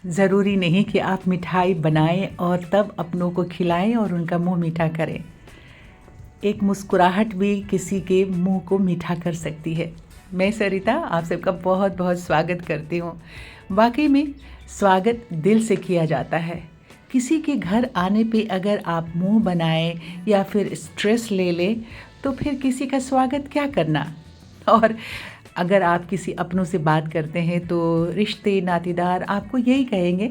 ज़रूरी नहीं कि आप मिठाई बनाएं और तब अपनों को खिलाएं और उनका मुंह मीठा करें। एक मुस्कुराहट भी किसी के मुंह को मीठा कर सकती है। मैं सरिता आप सबका बहुत बहुत स्वागत करती हूँ। वाकई में स्वागत दिल से किया जाता है। किसी के घर आने पे अगर आप मुंह बनाएं या फिर स्ट्रेस ले लें तो फिर किसी का स्वागत क्या करना। और अगर आप किसी अपनों से बात करते हैं तो रिश्ते नातेदार आपको यही कहेंगे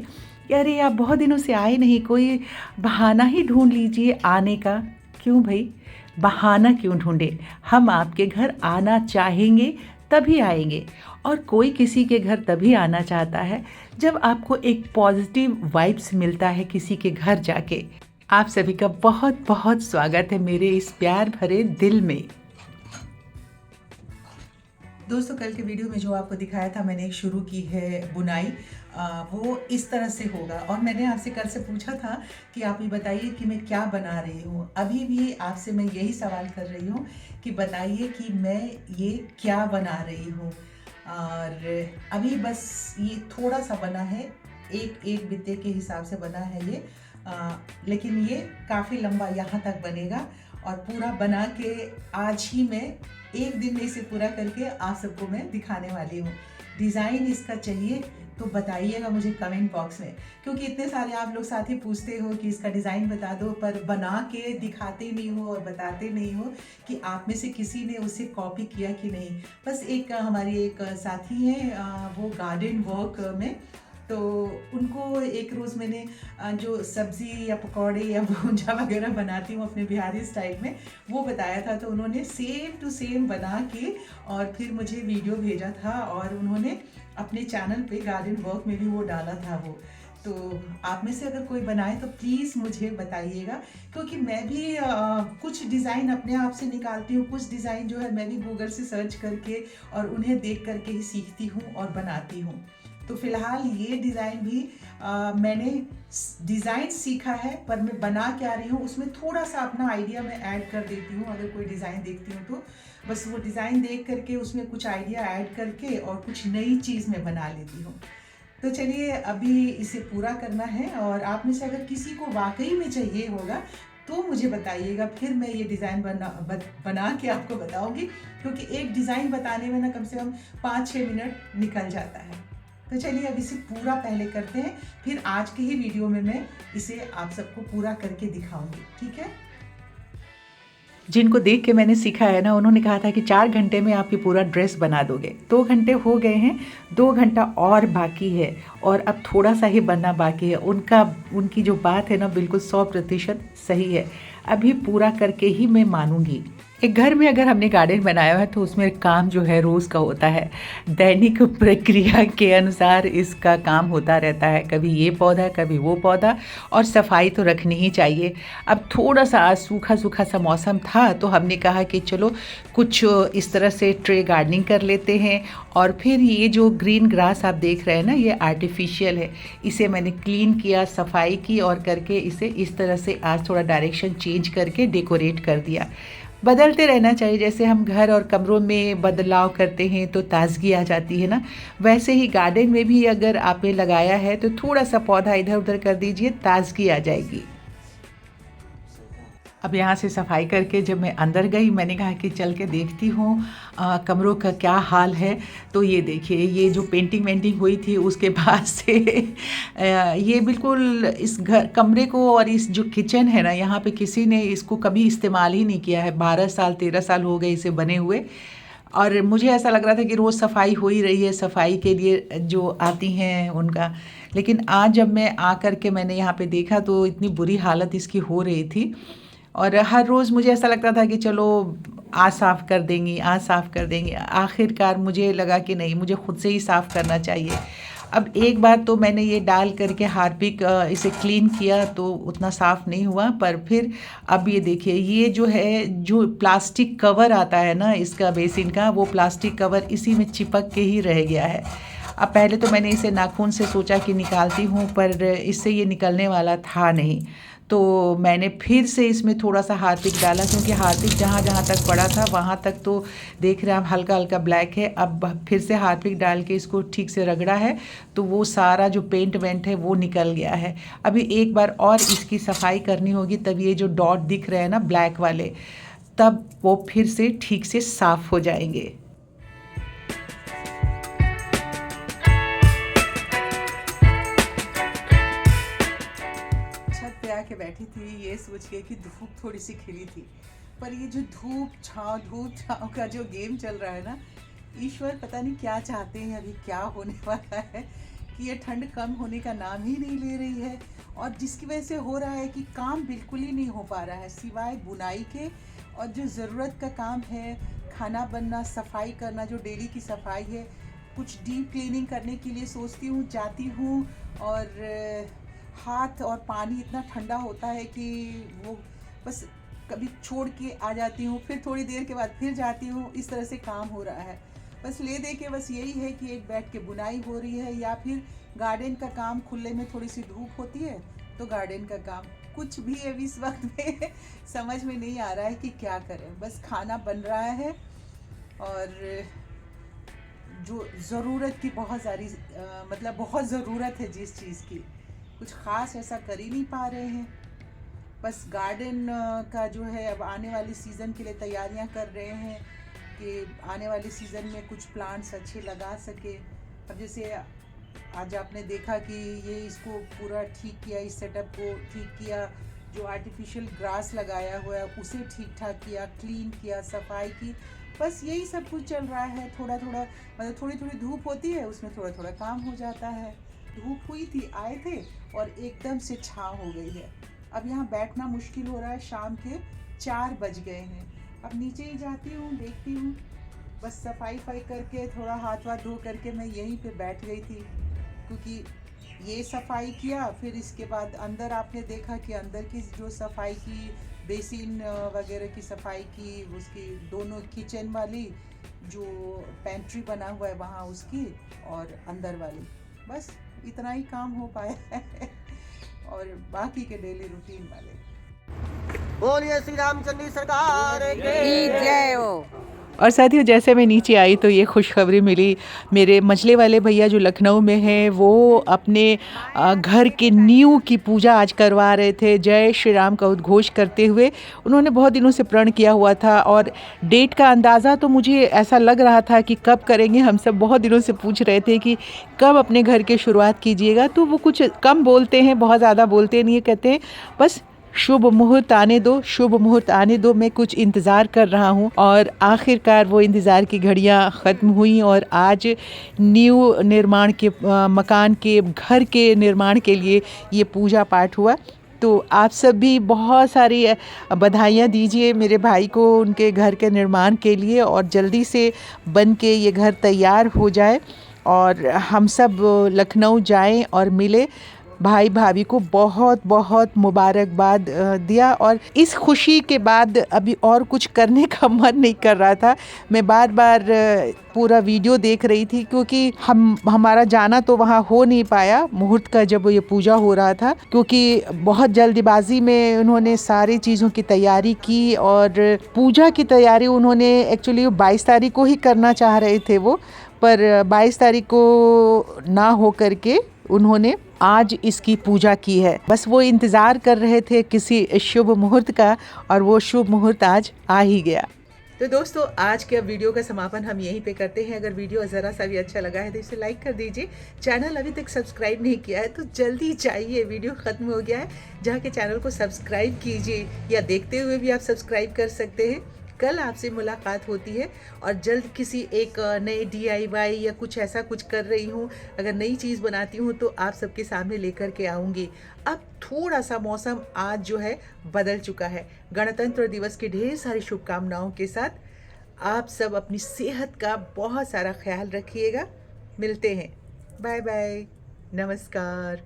कि अरे आप बहुत दिनों से आए नहीं, कोई बहाना ही ढूंढ लीजिए आने का। क्यों भाई, बहाना क्यों ढूंढे? हम आपके घर आना चाहेंगे तभी आएंगे। और कोई किसी के घर तभी आना चाहता है जब आपको एक पॉजिटिव वाइब्स मिलता है किसी के घर जाके। आप सभी का बहुत बहुत स्वागत है मेरे इस प्यार भरे दिल में। दोस्तों, कल के वीडियो में जो आपको दिखाया था मैंने शुरू की है बुनाई, वो इस तरह से होगा। और मैंने आपसे कल से पूछा था कि आप ये बताइए कि मैं क्या बना रही हूँ। अभी भी आपसे मैं यही सवाल कर रही हूँ कि बताइए कि मैं ये क्या बना रही हूँ। और अभी बस ये थोड़ा सा बना है, एक बित्ते के हिसाब से बना है ये, लेकिन ये काफ़ी लंबा यहाँ तक बनेगा। और पूरा बना के आज ही मैं एक दिन में इसे पूरा करके आप सबको मैं दिखाने वाली हूँ। डिज़ाइन इसका चाहिए तो बताइएगा मुझे कमेंट बॉक्स में, क्योंकि इतने सारे आप लोग साथी पूछते हो कि इसका डिज़ाइन बता दो, पर बना के दिखाते नहीं हो और बताते नहीं हो कि आप में से किसी ने उसे कॉपी किया कि नहीं। बस एक हमारी एक साथी है, वो गार्डन वर्क में, तो उनको एक रोज़ मैंने जो सब्ज़ी या पकौड़े या भूंजा वगैरह बनाती हूँ अपने बिहारी स्टाइल में, वो बताया था। तो उन्होंने सेम टू सेम बना के और फिर मुझे वीडियो भेजा था और उन्होंने अपने चैनल पे गार्डन वर्क में भी वो डाला था वो। तो आप में से अगर कोई बनाए तो प्लीज़ मुझे बताइएगा, क्योंकि मैं भी कुछ डिज़ाइन अपने आप से निकालती हूँ, कुछ डिज़ाइन जो है मैं भी गूगल से सर्च करके और उन्हें देख करके ही सीखती हूँ और बनाती हूँ। तो फिलहाल ये डिज़ाइन भी मैंने डिज़ाइन सीखा है, पर मैं बना क्या रही हूँ उसमें थोड़ा सा अपना आइडिया मैं ऐड कर देती हूँ। अगर कोई डिज़ाइन देखती हूँ तो बस वो डिज़ाइन देख करके उसमें कुछ आइडिया ऐड करके और कुछ नई चीज़ मैं बना लेती हूँ। तो चलिए अभी इसे पूरा करना है, और आप में से अगर किसी को वाकई में चाहिए होगा तो मुझे बताइएगा, फिर मैं ये डिज़ाइन बना के आपको बताऊंगी, क्योंकि एक डिज़ाइन बताने में ना कम से कम 5-6 मिनट निकल जाता है। तो चलिए अब इसे पूरा पहले करते हैं, फिर आज के ही वीडियो में मैं इसे आप सबको पूरा करके दिखाऊंगी, ठीक है। जिनको देख के मैंने सीखा है ना, उन्होंने कहा था कि 4 घंटे में आप ये पूरा ड्रेस बना दोगे। 2 घंटे हो गए हैं, 2 घंटा और बाकी है और अब थोड़ा सा ही बनना बाकी है। उनकी जो बात है ना बिल्कुल 100% सही है। अभी पूरा करके ही मैं मानूंगी। एक घर में अगर हमने गार्डन बनाया है तो उसमें काम जो है रोज़ का होता है। दैनिक प्रक्रिया के अनुसार इसका काम होता रहता है, कभी ये पौधा कभी वो पौधा, और सफाई तो रखनी ही चाहिए। अब थोड़ा सा आज सूखा सूखा सा मौसम था तो हमने कहा कि चलो कुछ इस तरह से ट्रे गार्डनिंग कर लेते हैं। और फिर ये जो ग्रीन ग्रास आप देख रहे हैं ना, ये आर्टिफिशियल है। इसे मैंने क्लीन किया, सफाई की और करके इसे इस तरह से आज थोड़ा डायरेक्शन चेंज करके डेकोरेट कर दिया। बदलते रहना चाहिए, जैसे हम घर और कमरों में बदलाव करते हैं तो ताजगी आ जाती है ना, वैसे ही गार्डन में भी अगर आपने लगाया है तो थोड़ा सा पौधा इधर उधर कर दीजिए, ताजगी आ जाएगी। अब यहाँ से सफाई करके जब मैं अंदर गई, मैंने कहा कि चल के देखती हूँ कमरों का क्या हाल है। तो ये देखिए, ये जो पेंटिंग वेंटिंग हुई थी उसके बाद से ये बिल्कुल इस घर कमरे को और इस जो किचन है ना, यहाँ पे किसी ने इसको कभी इस्तेमाल ही नहीं किया है। 12 साल 13 साल हो गए इसे बने हुए, और मुझे ऐसा लग रहा था कि रोज़ सफाई हो ही रही है, सफाई के लिए जो आती हैं उनका। लेकिन आज जब मैं आ कर के मैंने यहाँ पे देखा तो इतनी बुरी हालत इसकी हो रही थी, और हर रोज़ मुझे ऐसा लगता था कि चलो आज साफ़ कर देंगी, आज साफ़ कर देंगी। आखिरकार मुझे लगा कि नहीं, मुझे खुद से ही साफ़ करना चाहिए। अब एक बार तो मैंने ये डाल करके हार्पिक इसे क्लीन किया तो उतना साफ़ नहीं हुआ, पर फिर अब ये देखिए, ये जो है जो प्लास्टिक कवर आता है ना इसका बेसिन का, वो प्लास्टिक कवर इसी में चिपक के ही रह गया है। अब पहले तो मैंने इसे नाखून से सोचा कि निकालती हूँ, पर इससे ये निकलने वाला था नहीं। तो मैंने फिर से इसमें थोड़ा सा हार्पिक डाला, क्योंकि हार्पिक जहाँ जहाँ तक पड़ा था वहाँ तक तो देख रहे हैं आप हल्का हल्का ब्लैक है। अब फिर से हार्पिक डाल के इसको ठीक से रगड़ा है तो वो सारा जो पेंट वेंट है वो निकल गया है। अभी एक बार और इसकी सफाई करनी होगी, तब ये जो डॉट दिख रहे हैं ना ब्लैक वाले, तब वो फिर से ठीक से साफ़ हो जाएंगे। छत पे आके बैठी थी ये सोच के कि धूप थोड़ी सी खिली थी, पर ये जो धूप छाँव का जो गेम चल रहा है ना, ईश्वर पता नहीं क्या चाहते हैं, अभी क्या होने वाला है कि ये ठंड कम होने का नाम ही नहीं ले रही है। और जिसकी वजह से हो रहा है कि काम बिल्कुल ही नहीं हो पा रहा है सिवाय बुनाई के, और जो ज़रूरत का काम है, खाना बनना, सफाई करना, जो डेली की सफाई है, कुछ डीप क्लीनिंग करने के लिए सोचती हूँ, जाती हूँ, और हाथ और पानी इतना ठंडा होता है कि वो बस कभी छोड़ के आ जाती हूँ, फिर थोड़ी देर के बाद फिर जाती हूँ, इस तरह से काम हो रहा है। बस ले दे के बस यही है कि एक बैठ के बुनाई हो रही है, या फिर गार्डन का काम, खुले में थोड़ी सी धूप होती है तो गार्डन का काम, कुछ भी अभी इस वक्त में समझ में नहीं आ रहा है कि क्या करें। बस खाना बन रहा है, और जो ज़रूरत की बहुत सारी मतलब बहुत ज़रूरत है जिस चीज़ की, कुछ ख़ास ऐसा कर ही नहीं पा रहे हैं। बस गार्डन का जो है अब आने वाली सीज़न के लिए तैयारियां कर रहे हैं कि आने वाले सीज़न में कुछ प्लांट्स अच्छे लगा सके। अब जैसे आज आपने देखा कि ये इसको पूरा ठीक किया, इस सेटअप को ठीक किया, जो आर्टिफिशियल ग्रास लगाया हुआ है उसे ठीक ठाक किया, क्लीन किया, सफाई की, बस यही सब कुछ चल रहा है। थोड़ा थोड़ा मतलब थोड़ी थोड़ी धूप होती है, उसमें थोड़ा थोड़ा काम हो जाता है। धूप हुई थी, आए थे, और एकदम से छाँव हो गई है। अब यहाँ बैठना मुश्किल हो रहा है, शाम के 4 बज गए हैं। अब नीचे ही जाती हूँ, देखती हूँ, बस सफाई करके थोड़ा हाथ वाथ धो करके मैं यहीं पे बैठ गई थी, क्योंकि ये सफाई किया, फिर इसके बाद अंदर आपने देखा कि अंदर की जो सफाई की, बेसिन वगैरह की सफाई की, उसकी दोनों किचन वाली जो पेंट्री बना हुआ है वहाँ उसकी, और अंदर वाली, बस इतना ही काम हो पाया है। और बाकी के डेली रूटीन वाले। बोलिए श्री रामचंद्र सरकार की जय हो। और साथियों, जैसे मैं नीचे आई तो ये खुशखबरी मिली, मेरे मछली वाले भैया जो लखनऊ में हैं वो अपने घर के नींव की पूजा आज करवा रहे थे। जय श्री राम का उद्घोष करते हुए उन्होंने बहुत दिनों से प्रण किया हुआ था, और डेट का अंदाज़ा तो मुझे ऐसा लग रहा था कि कब करेंगे। हम सब बहुत दिनों से पूछ रहे थे कि कब अपने घर की शुरुआत कीजिएगा, तो वो कुछ कम बोलते हैं, बहुत ज़्यादा बोलते नहीं है, कहते हैं बस शुभ मुहूर्त आने दो, शुभ मुहूर्त आने दो। मैं कुछ इंतज़ार कर रहा हूँ, और आखिरकार वो इंतज़ार की घड़ियाँ ख़त्म हुई, और आज न्यू निर्माण के मकान के घर के निर्माण के लिए ये पूजा पाठ हुआ। तो आप सब भी बहुत सारी बधाइयाँ दीजिए मेरे भाई को उनके घर के निर्माण के लिए, और जल्दी से बन के ये घर तैयार हो जाए और हम सब लखनऊ जाएं और मिले। भाई भाभी को बहुत बहुत मुबारकबाद दिया, और इस खुशी के बाद अभी और कुछ करने का मन नहीं कर रहा था। मैं बार बार पूरा वीडियो देख रही थी, क्योंकि हमारा जाना तो वहाँ हो नहीं पाया मुहूर्त का जब ये पूजा हो रहा था, क्योंकि बहुत जल्दबाजी में उन्होंने सारी चीज़ों की तैयारी की। और पूजा की तैयारी उन्होंने एक्चुअली 22 तारीख को ही करना चाह रहे थे वो, पर 22 तारीख को ना हो करके उन्होंने आज इसकी पूजा की है। बस वो इंतज़ार कर रहे थे किसी शुभ मुहूर्त का, और वो शुभ मुहूर्त आज आ ही गया। तो दोस्तों, आज के वीडियो का समापन हम यहीं पे करते हैं। अगर वीडियो ज़रा सा भी अच्छा लगा है तो इसे लाइक कर दीजिए। चैनल अभी तक सब्सक्राइब नहीं किया है तो जल्दी चाहिए, वीडियो ख़त्म हो गया है, जाके चैनल को सब्सक्राइब कीजिए, या देखते हुए भी आप सब्सक्राइब कर सकते हैं। कल आपसे मुलाकात होती है, और जल्द किसी एक नए DIY या कुछ ऐसा कुछ कर रही हूँ, अगर नई चीज़ बनाती हूँ तो आप सबके सामने लेकर के आऊँगी। अब थोड़ा सा मौसम आज जो है बदल चुका है। गणतंत्र दिवस की ढेर सारी शुभकामनाओं के साथ आप सब अपनी सेहत का बहुत सारा ख्याल रखिएगा। मिलते हैं, बाय बाय, नमस्कार।